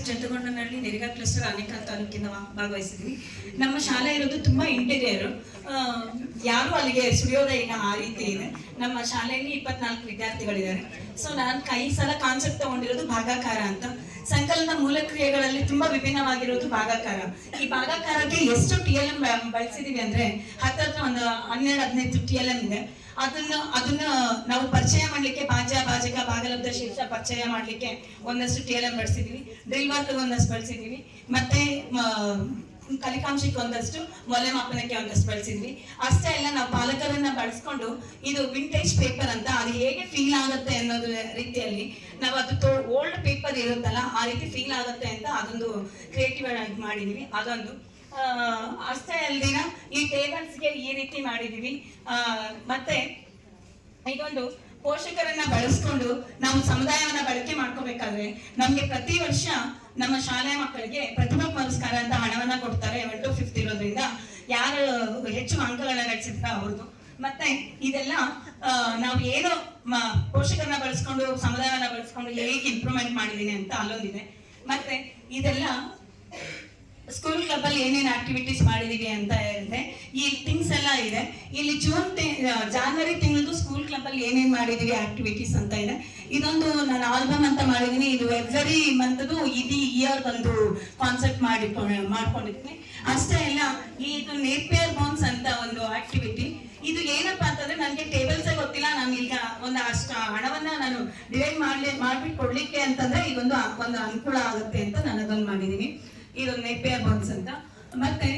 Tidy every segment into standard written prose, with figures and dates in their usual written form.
ಜಂತಗೊಂಡನಹಳ್ಳಿ ನೆರಿಗಾ cluster Anekal ತಾಲೂಕಿನ ಭಾಗವಹಿಸಿದ್ವಿ. ನಮ್ಮ ಶಾಲೆ ಇರೋದು ತುಂಬಾ ಇಂಟೀರಿಯರ್, ಯಾರು ಅಲ್ಲಿಗೆ ಸುಳಿಯೋದೇ ಇಲ್ಲ, ಆ ರೀತಿ ಇದೆ. ನಮ್ಮ ಶಾಲೆಯಲ್ಲಿ 24 ವಿದ್ಯಾರ್ಥಿಗಳಿದ್ದಾರೆ. ಸೊ ನಾನು ಈ ಸಲ ಕಾನ್ಸೆಪ್ಟ್ ತಗೊಂಡಿರೋದು ಭಾಗಾಕಾರ ಅಂತ. ಸಂಕಲನದ ಮೂಲ ಕ್ರಿಯೆಗಳಲ್ಲಿ ತುಂಬಾ ವಿಭಿನ್ನವಾಗಿರೋದು ಭಾಗಾಕಾರ. ಈ ಭಾಗಾಕಾರಕ್ಕೆ ಎಷ್ಟು TLM ಬಳಸಿದೀವಿ ಅಂದ್ರೆ ಹತ್ತತ್ರ ಒಂದು 12-15 TLM ಇದೆ. ಅದನ್ನ ನಾವು ಪರಿಚಯ ಮಾಡ್ಲಿಕ್ಕೆ ಭಾಜಕ ಭಾಗಲಬ್ಧ ಶೀರ್ಷ ಪರಿಚಯ ಮಾಡ್ಲಿಕ್ಕೆ ಒಂದಷ್ಟು TLM ಬಳಸಿದೀವಿ. ಡ್ರಿಲ್ ವರ್ಕ್ ಒಂದಷ್ಟು ಬಳಸಿದೀವಿ. ಮತ್ತೆ ಕಲಿಕಾಂಶಕ್ಕೆ ಒಂದಷ್ಟು ಮೌಲ್ಯಮಾಪನಕ್ಕೆ ಒಂದಷ್ಟು ಬಳಸಿದ್ವಿ. ಅಷ್ಟೇ ಅಲ್ಲ, ನಾವು ಪಾಲಕರನ್ನ ಬಳಸ್ಕೊಂಡು ಇದು ವಿಂಟೇಜ್ ಪೇಪರ್ ಅಂತ, ಅದು ಹೇಗೆ ಫೀಲ್ ಆಗುತ್ತೆ ಅನ್ನೋದು ರೀತಿಯಲ್ಲಿ ನಾವು ಅದು ಓಲ್ಡ್ ಪೇಪರ್ ಇರುತ್ತಲ್ಲ ಆ ರೀತಿ ಫೀಲ್ ಆಗುತ್ತೆ ಅಂತ ಅದೊಂದು ಕ್ರಿಯೇಟಿವ್ ಆಗಿ ಮಾಡಿದೀವಿ. ಅದೊಂದು ಅಷ್ಟೇ ಅಲ್ದಿನ ಈ ಟೇಬಲ್ಸ್ಗೆ ಈ ರೀತಿ ಮಾಡಿದೀವಿ. ಮತ್ತೆ ಇದೊಂದು ಪೋಷಕರನ್ನ ಬಳಸ್ಕೊಂಡು ನಾವು ಸಮುದಾಯವನ್ನ ಬಳಕೆ ಮಾಡ್ಕೋಬೇಕಾದ್ರೆ ನಮ್ಗೆ ಪ್ರತಿ ವರ್ಷ ನಮ್ಮ ಶಾಲೆಯ ಮಕ್ಕಳಿಗೆ ಪ್ರತಿಭಾ ಪುರಸ್ಕಾರ ಅಂತ ಹಣವನ್ನ ಕೊಡ್ತಾರೆ. 1 to 5 ಇರೋದ್ರಿಂದ ಯಾರು ಹೆಚ್ಚು ಅಂಕಗಳನ್ನ ಗಳಿಸಿದ್ರ ಅವ್ರದ್ದು. ಮತ್ತೆ ಇದೆಲ್ಲ ನಾವು ಏನು ಪೋಷಕರನ್ನ ಬಳಸ್ಕೊಂಡು ಸಮುದಾಯವನ್ನ ಬಳಸ್ಕೊಂಡು ಹೇಗೆ ಇಂಪ್ರೂವ್ಮೆಂಟ್ ಮಾಡಿದೀನಿ ಅಂತ ಅಲ್ಲೊಂದಿದೆ. ಮತ್ತೆ ಇದೆಲ್ಲ ಸ್ಕೂಲ್ ಕ್ಲಬ್ ಅಲ್ಲಿ ಏನೇನು ಆಕ್ಟಿವಿಟೀಸ್ ಮಾಡಿದೀವಿ ಅಂತ ಹೇಳಿದ್ರೆ ಈ ಥಿಂಗ್ಸ್ ಎಲ್ಲ ಇದೆ. ಇಲ್ಲಿ ಜಾನ್ವರಿ ತಿಂಗಳದು ಸ್ಕೂಲ್ ಕ್ಲಬ್ ಅಲ್ಲಿ ಏನೇನ್ ಮಾಡಿದೀವಿ ಆಕ್ಟಿವಿಟೀಸ್ ಅಂತ ಇದೆ. ಇದೊಂದು ನಾನು ಆಲ್ಬಮ್ ಅಂತ ಮಾಡಿದೀನಿ. ಇದು ಎವ್ರಿ ಮಂತ್ದು ಇಡೀ ಇಯರ್ ಒಂದು ಕಾನ್ಸೆಪ್ಟ್ ಮಾಡ್ಕೊಂಡಿದ್ದೀನಿ. ಅಷ್ಟೇ ಅಲ್ಲ, ಇದು ನೇಪಿಯರ್ ಬೋನ್ಸ್ ಅಂತ ಒಂದು ಆಕ್ಟಿವಿಟಿ. ಇದು ಏನಪ್ಪಾ ಅಂತಂದ್ರೆ ನನಗೆ ಟೇಬಲ್ಸ್ ಗೊತ್ತಿಲ್ಲ, ನಾನು ಈಗ ಒಂದು ಅಷ್ಟು ಹಣವನ್ನ ನಾನು ಡಿವೈಡ್ ಮಾಡ್ಬಿಟ್ಟು ಕೊಡ್ಲಿಕ್ಕೆ ಅಂತಂದ್ರೆ ಇದೊಂದು ಅನುಕೂಲ ಆಗುತ್ತೆ ಅಂತ ನಾನು ಅದೊಂದು ಮಾಡಿದೀನಿ. ಇದೊಂದು ನೇಪಿಯರ್ ಬೋನ್ಸ್ ಅಂತ. ಮತ್ತೆ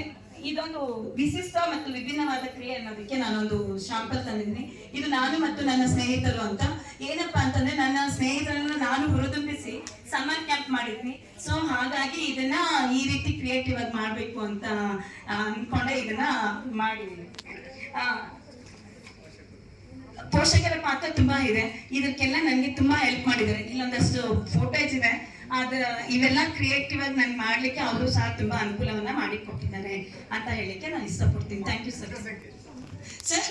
ಇದೊಂದು ವಿಶಿಷ್ಟ ಮತ್ತು ವಿಭಿನ್ನವಾದ ಕ್ರಿಯೆ ಅನ್ನೋದಕ್ಕೆ ನಾನೊಂದು ಶಾಂಪಲ್ ತಂದಿದ್ದೀನಿ. ಇದು ನಾನು ಮತ್ತು ನನ್ನ ಸ್ನೇಹಿತರು ಅಂತ. ಏನಪ್ಪಾ ಅಂತಂದ್ರೆ ನನ್ನ ಸ್ನೇಹಿತರನ್ನ ನಾನು ಹುರಿದುಂಬಿಸಿ ಸಮ್ಮರ್ ಕ್ಯಾಂಪ್ ಮಾಡಿದ್ವಿ. ಸೊ ಹಾಗಾಗಿ ಇದನ್ನ ಈ ರೀತಿ ಕ್ರಿಯೇಟಿವ್ ಆಗಿ ಮಾಡ್ಬೇಕು ಅಂತ ಅನ್ಕೊಂಡೆ ಇದನ್ನ ಮಾಡಿದೀನಿ. ಪೋಷಕರ ಪಾತ್ರ ತುಂಬಾ ಇದೆ. ಇದಕ್ಕೆಲ್ಲ ನನಗೆ ತುಂಬಾ ಹೆಲ್ಪ್ ಮಾಡಿದ್ದಾರೆ. ಇಲ್ಲೊಂದಷ್ಟು ಫೋಟೋಸ್ ಇದೆ. ಇವೆಲ್ಲ ಕ್ರಿಯೇಟಿವ್ ಆಗಿ ನನ್ಗೆ ಮಾಡ್ಲಿಕ್ಕೆ ಅವರು ಸಹ ತುಂಬಾ ಅನುಕೂಲವನ್ನ ಮಾಡಿಕೊಟ್ಟಿದ್ದಾರೆ ಅಂತ ಹೇಳಿಕ್ಕೆ ನಾನು ಇಷ್ಟಪಡ್ತೀನಿ. Thank you sir.